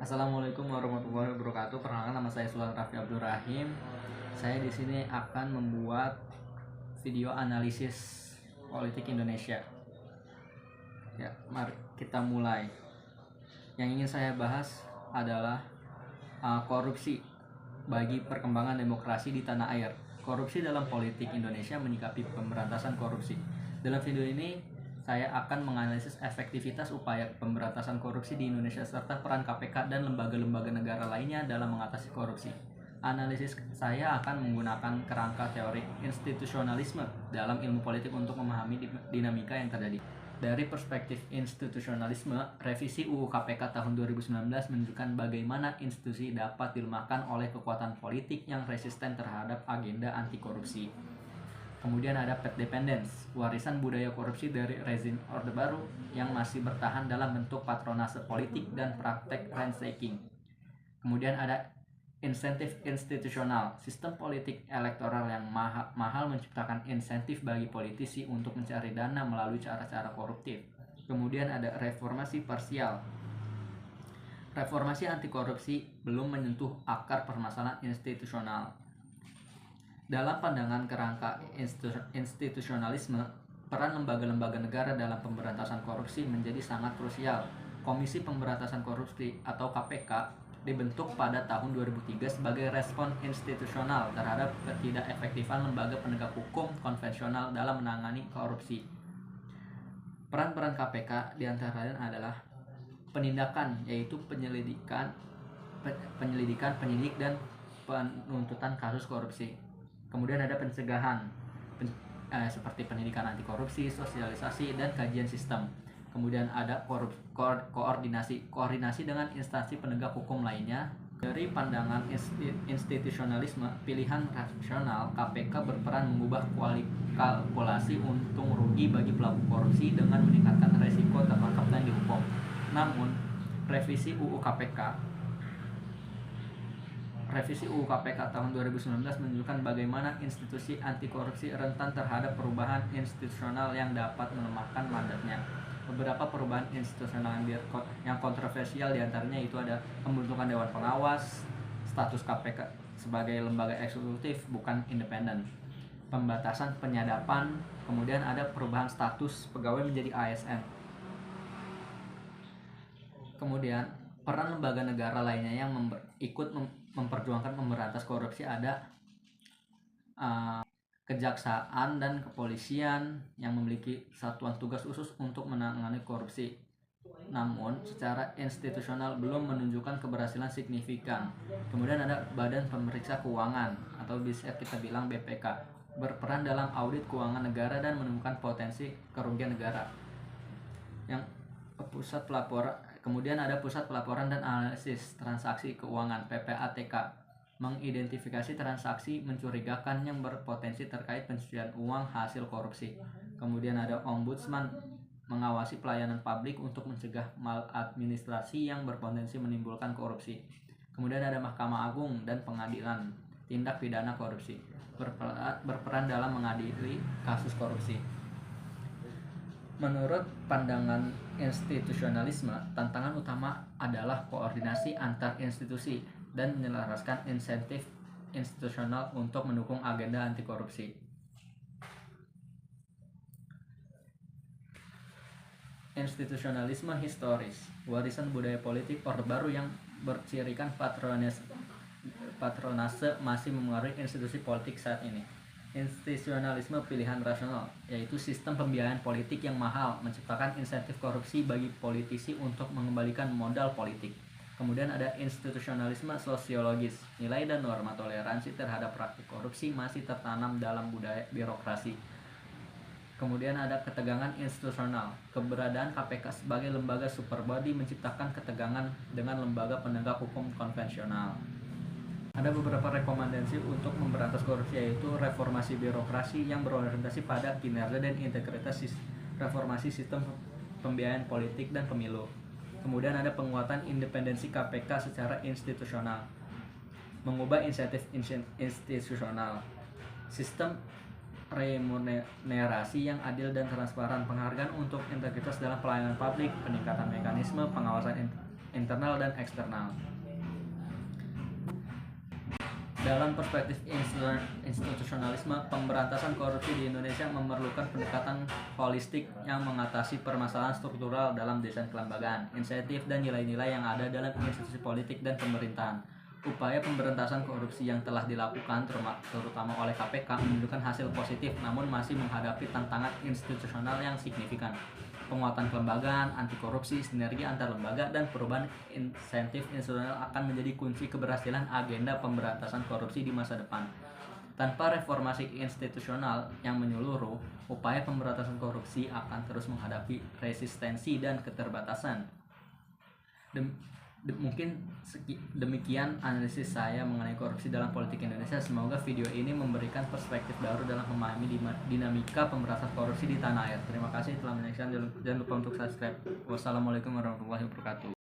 Assalamualaikum warahmatullahi wabarakatuh. Perkenalkan, nama saya Sultan Raffi Abdul Rahim. Saya di sini akan membuat video analisis politik Indonesia. Ya, mari kita mulai. Yang ingin saya bahas adalah korupsi bagi perkembangan demokrasi di tanah air. Korupsi dalam politik Indonesia menyikapi pemberantasan korupsi. Dalam video ini saya akan menganalisis efektivitas upaya pemberantasan korupsi di Indonesia serta peran KPK dan lembaga-lembaga negara lainnya dalam mengatasi korupsi. Analisis saya akan menggunakan kerangka teori institusionalisme dalam ilmu politik untuk memahami dinamika yang terjadi. Dari perspektif institusionalisme, revisi UU KPK tahun 2019 menunjukkan bagaimana institusi dapat dilemahkan oleh kekuatan politik yang resisten terhadap agenda anti korupsi. Kemudian ada Pet Dependence, warisan budaya korupsi dari rezim Orde Baru yang masih bertahan dalam bentuk patronase politik dan praktek ransaking. Kemudian ada insentif institusional, sistem politik elektoral yang mahal menciptakan insentif bagi politisi untuk mencari dana melalui cara-cara koruptif. Kemudian ada reformasi parsial. Reformasi anti korupsi belum menyentuh akar permasalahan institusional. Dalam pandangan kerangka institusionalisme, peran lembaga-lembaga negara dalam pemberantasan korupsi menjadi sangat krusial. Komisi Pemberantasan Korupsi atau KPK dibentuk pada tahun 2003 sebagai respon institusional terhadap ketidakefektifan lembaga penegak hukum konvensional dalam menangani korupsi. Peran-peran KPK diantaranya adalah penindakan, yaitu penyelidikan, penyidik, dan penuntutan kasus korupsi. Kemudian ada pencegahan seperti pendidikan anti korupsi, sosialisasi, dan kajian sistem. Kemudian ada koordinasi dengan instansi penegak hukum lainnya. Dari pandangan institusionalisme, pilihan rasional KPK berperan mengubah kalkulasi untung rugi bagi pelaku korupsi dengan meningkatkan resiko tertangkap dan dihukum. Namun, revisi UU KPK tahun 2019 menunjukkan bagaimana institusi anti korupsi rentan terhadap perubahan institusional yang dapat melemahkan mandatnya. Beberapa perubahan institusional yang kontroversial diantaranya itu ada pembentukan Dewan Pengawas, status KPK sebagai lembaga eksekutif bukan independen, pembatasan penyadapan, kemudian ada perubahan status pegawai menjadi ASN. Kemudian peran lembaga negara lainnya yang ikut memperjuangkan pemberantas korupsi ada kejaksaan dan kepolisian yang memiliki satuan tugas khusus untuk menangani korupsi. Namun, secara institusional belum menunjukkan keberhasilan signifikan. Kemudian ada Badan Pemeriksa Keuangan atau bisa kita bilang BPK, berperan dalam audit keuangan negara dan menemukan potensi kerugian negara. Kemudian ada Pusat Pelaporan dan Analisis Transaksi Keuangan (PPATK), mengidentifikasi transaksi mencurigakan yang berpotensi terkait pencucian uang hasil korupsi. Kemudian ada Ombudsman, mengawasi pelayanan publik untuk mencegah maladministrasi yang berpotensi menimbulkan korupsi. Kemudian ada Mahkamah Agung dan Pengadilan Tindak Pidana Korupsi, berperan dalam mengadili kasus korupsi. Menurut pandangan institusionalisme, tantangan utama adalah koordinasi antar institusi dan menyelaraskan insentif institusional untuk mendukung agenda anti korupsi. Institusionalisme historis, warisan budaya politik Orde Baru yang bercirikan patronase masih memengaruhi institusi politik saat ini. Institusionalisme pilihan rasional, yaitu sistem pembiayaan politik yang mahal menciptakan insentif korupsi bagi politisi untuk mengembalikan modal politik. Kemudian ada institusionalisme sosiologis, nilai dan norma toleransi terhadap praktik korupsi masih tertanam dalam budaya birokrasi. Kemudian ada ketegangan institusional, keberadaan KPK sebagai lembaga superbody menciptakan ketegangan dengan lembaga penegak hukum konvensional. Ada beberapa rekomendasi untuk memberantas korupsi, yaitu reformasi birokrasi yang berorientasi pada kinerja dan integritas, reformasi sistem pembiayaan politik dan pemilu. Kemudian ada penguatan independensi KPK secara institusional, mengubah insentif institusional, sistem remunerasi yang adil dan transparan, penghargaan untuk integritas dalam pelayanan publik, peningkatan mekanisme pengawasan internal dan eksternal. Dalam perspektif institusionalisme, pemberantasan korupsi di Indonesia memerlukan pendekatan holistik yang mengatasi permasalahan struktural dalam desain kelembagaan, insentif, dan nilai-nilai yang ada dalam institusi politik dan pemerintahan. Upaya pemberantasan korupsi yang telah dilakukan terutama oleh KPK menunjukkan hasil positif, namun masih menghadapi tantangan institusional yang signifikan. Penguatan kelembagaan, anti korupsi, sinergi antar lembaga, dan perubahan insentif institusional akan menjadi kunci keberhasilan agenda pemberantasan korupsi di masa depan. Tanpa reformasi institusional yang menyeluruh, upaya pemberantasan korupsi akan terus menghadapi resistensi dan keterbatasan. Mungkin demikian analisis saya mengenai korupsi dalam politik Indonesia. Semoga video ini memberikan perspektif baru dalam memahami dinamika pemberantasan korupsi di tanah air. Terima kasih telah menyaksikan. Jangan lupa untuk subscribe. Wassalamualaikum warahmatullahi wabarakatuh.